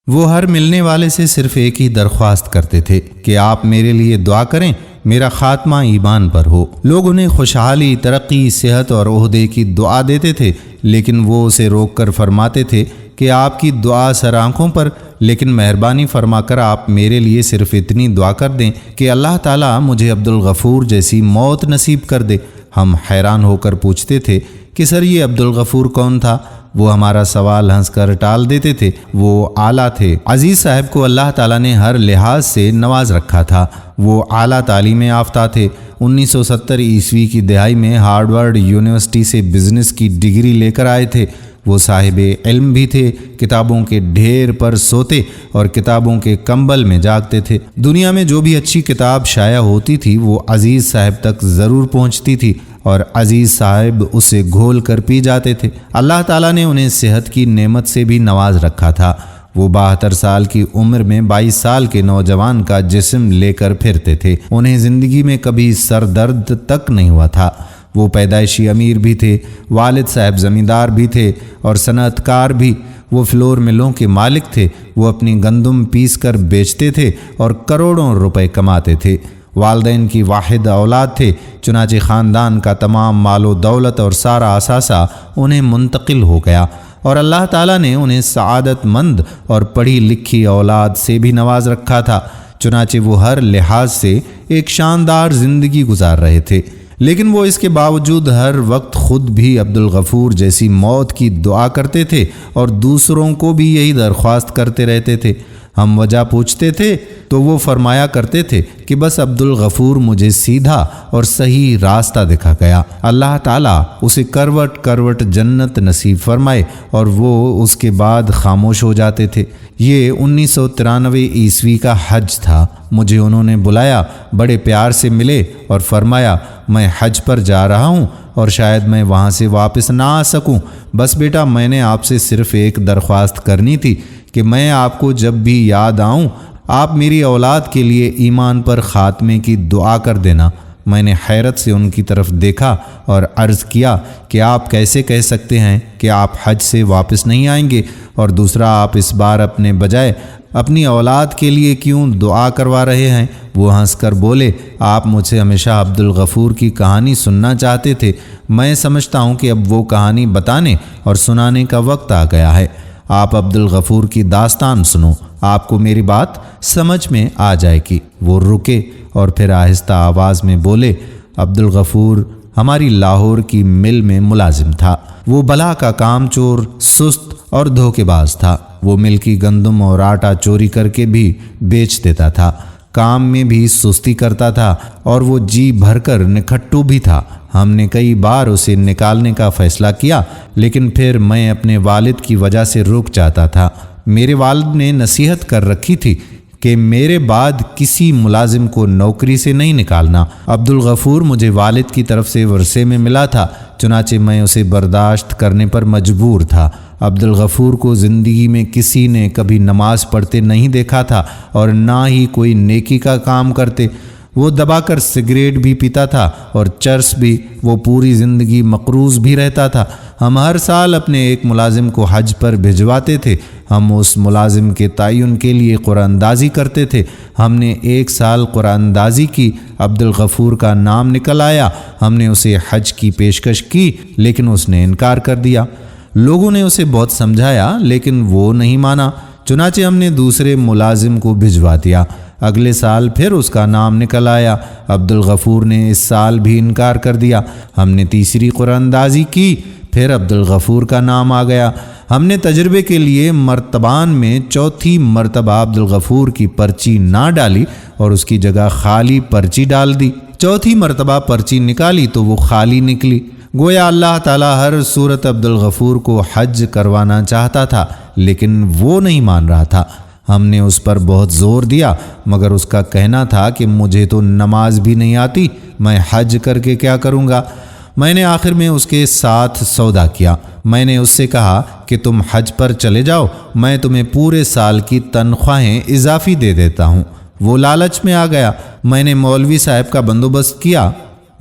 وہ ہر ملنے والے سے صرف ایک ہی درخواست کرتے تھے کہ آپ میرے لیے دعا کریں، میرا خاتمہ ایمان پر ہو۔ لوگ انہیں خوشحالی، ترقی، صحت اور عہدے کی دعا دیتے تھے، لیکن وہ اسے روک کر فرماتے تھے کہ آپ کی دعا سر آنکھوں پر، لیکن مہربانی فرما کر آپ میرے لیے صرف اتنی دعا کر دیں کہ اللہ تعالیٰ مجھے عبدالغفور جیسی موت نصیب کر دے۔ ہم حیران ہو کر پوچھتے تھے کہ سر یہ عبدالغفور کون تھا؟ وہ ہمارا سوال ہنس کر ٹال دیتے تھے۔ وہ اعلیٰ تھے۔ عزیز صاحب کو اللہ تعالیٰ نے ہر لحاظ سے نواز رکھا تھا۔ وہ اعلیٰ تعلیم یافتہ تھے۔ 1970 عیسوی کی دہائی میں ہارورڈ یونیورسٹی سے بزنس کی ڈگری لے کر آئے تھے۔ وہ صاحب علم بھی تھے، کتابوں کے ڈھیر پر سوتے اور کتابوں کے کمبل میں جاگتے تھے۔ دنیا میں جو بھی اچھی کتاب شائع ہوتی تھی وہ عزیز صاحب تک ضرور پہنچتی تھی اور عزیز صاحب اسے گھول کر پی جاتے تھے۔ اللہ تعالیٰ نے انہیں صحت کی نعمت سے بھی نواز رکھا تھا۔ وہ 72 سال کی عمر میں 22 سال کے نوجوان کا جسم لے کر پھرتے تھے۔ انہیں زندگی میں کبھی سر درد تک نہیں ہوا تھا۔ وہ پیدائشی امیر بھی تھے، والد صاحب زمیندار بھی تھے اور صنعت کار بھی۔ وہ فلور ملوں کے مالک تھے۔ وہ اپنی گندم پیس کر بیچتے تھے اور کروڑوں روپے کماتے تھے۔ والدین کی واحد اولاد تھے، چنانچہ خاندان کا تمام مال و دولت اور سارا اثاثہ انہیں منتقل ہو گیا، اور اللہ تعالیٰ نے انہیں سعادت مند اور پڑھی لکھی اولاد سے بھی نواز رکھا تھا، چنانچہ وہ ہر لحاظ سے ایک شاندار زندگی گزار رہے تھے۔ لیکن وہ اس کے باوجود ہر وقت خود بھی عبدالغفور جیسی موت کی دعا کرتے تھے اور دوسروں کو بھی یہی درخواست کرتے رہتے تھے۔ ہم وجہ پوچھتے تھے تو وہ فرمایا کرتے تھے کہ بس عبدالغفور مجھے سیدھا اور صحیح راستہ دکھا گیا، اللہ تعالیٰ اسے کروٹ کروٹ جنت نصیب فرمائے، اور وہ اس کے بعد خاموش ہو جاتے تھے۔ یہ 1993 عیسوی کا حج تھا۔ مجھے انہوں نے بلایا، بڑے پیار سے ملے اور فرمایا میں حج پر جا رہا ہوں اور شاید میں وہاں سے واپس نہ آ سکوں، بس بیٹا میں نے آپ سے صرف ایک درخواست کرنی تھی کہ میں آپ کو جب بھی یاد آؤں آپ میری اولاد کے لیے ایمان پر خاتمے کی دعا کر دینا۔ میں نے حیرت سے ان کی طرف دیکھا اور عرض کیا کہ آپ کیسے کہہ سکتے ہیں کہ آپ حج سے واپس نہیں آئیں گے، اور دوسرا آپ اس بار اپنے بجائے اپنی اولاد کے لیے کیوں دعا کروا رہے ہیں؟ وہ ہنس کر بولے آپ مجھ سے ہمیشہ عبدالغفور کی کہانی سننا چاہتے تھے، میں سمجھتا ہوں کہ اب وہ کہانی بتانے اور سنانے کا وقت آ گیا ہے۔ آپ عبدالغفور کی داستان سنو، آپ کو میری بات سمجھ میں آ جائے گی۔ وہ رکے اور پھر آہستہ آواز میں بولے عبدالغفور ہماری لاہور کی مل میں ملازم تھا۔ وہ بلا کا کام چور، سست اور دھوکے باز تھا۔ وہ مل کی گندم اور آٹا چوری کر کے بھی بیچ دیتا تھا، کام میں بھی سستی کرتا تھا، اور وہ جی بھر کر نکھٹو بھی تھا۔ ہم نے کئی بار اسے نکالنے کا فیصلہ کیا، لیکن پھر میں اپنے والد کی وجہ سے رک جاتا تھا۔ میرے والد نے نصیحت کر رکھی تھی کہ میرے بعد کسی ملازم کو نوکری سے نہیں نکالنا۔ عبدالغفور مجھے والد کی طرف سے ورثے میں ملا تھا، چنانچہ میں اسے برداشت کرنے پر مجبور تھا۔ عبدالغفور کو زندگی میں کسی نے کبھی نماز پڑھتے نہیں دیکھا تھا اور نہ ہی کوئی نیکی کا کام کرتے۔ وہ دبا کر سگریٹ بھی پیتا تھا اور چرس بھی۔ وہ پوری زندگی مقروض بھی رہتا تھا۔ ہم ہر سال اپنے ایک ملازم کو حج پر بھجواتے تھے۔ ہم اس ملازم کے تعین کے لیے قرآن اندازی کرتے تھے۔ ہم نے 1 سال قرآن اندازی کی، عبدالغفور کا نام نکل آیا۔ ہم نے اسے حج کی پیشکش کی، لیکن اس نے انکار کر دیا۔ لوگوں نے اسے بہت سمجھایا، لیکن وہ نہیں مانا۔ چنانچہ ہم نے دوسرے ملازم کو بھجوا دیا۔ اگلے سال پھر اس کا نام نکل آیا۔ عبدالغفور نے اس سال بھی انکار کر دیا۔ ہم نے تیسری قرآن اندازی کی، پھر عبدالغفور کا نام آ گیا۔ ہم نے تجربے کے لیے مرتبان میں چوتھی مرتبہ عبدالغفور کی پرچی نہ ڈالی اور اس کی جگہ خالی پرچی ڈال دی۔ چوتھی مرتبہ پرچی نکالی تو وہ خالی نکلی۔ گویا اللہ تعالیٰ ہر صورت عبدالغفور کو حج کروانا چاہتا تھا، لیکن وہ نہیں مان رہا تھا۔ ہم نے اس پر بہت زور دیا، مگر اس کا کہنا تھا کہ مجھے تو نماز بھی نہیں آتی، میں حج کر کے کیا کروں گا؟ میں نے آخر میں اس کے ساتھ سودا کیا۔ میں نے اس سے کہا کہ تم حج پر چلے جاؤ، میں تمہیں پورے سال کی تنخواہیں اضافی دے دیتا ہوں۔ وہ لالچ میں آ گیا۔ میں نے مولوی صاحب کا بندوبست کیا۔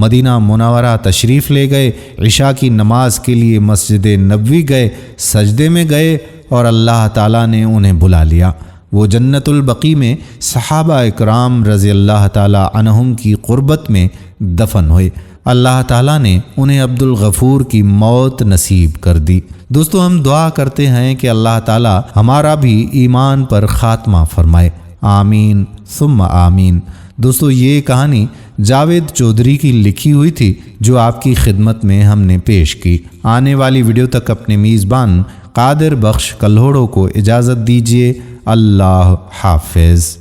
مدینہ منورہ تشریف لے گئے، عشاء کی نماز کے لیے مسجد نبوی گئے، سجدے میں گئے اور اللہ تعالیٰ نے انہیں بلا لیا۔ وہ جنت البقیع میں صحابہ اکرام رضی اللہ تعالیٰ عنہم کی قربت میں دفن ہوئے۔ اللہ تعالیٰ نے انہیں عبد الغفور کی موت نصیب کر دی۔ دوستو، ہم دعا کرتے ہیں کہ اللہ تعالیٰ ہمارا بھی ایمان پر خاتمہ فرمائے، آمین ثم آمین۔ دوستو، یہ کہانی جاوید چودھری کی لکھی ہوئی تھی جو آپ کی خدمت میں ہم نے پیش کی۔ آنے والی ویڈیو تک اپنے میزبان قادر بخش کلہوڑوں کو اجازت دیجیے۔ اللہ حافظ۔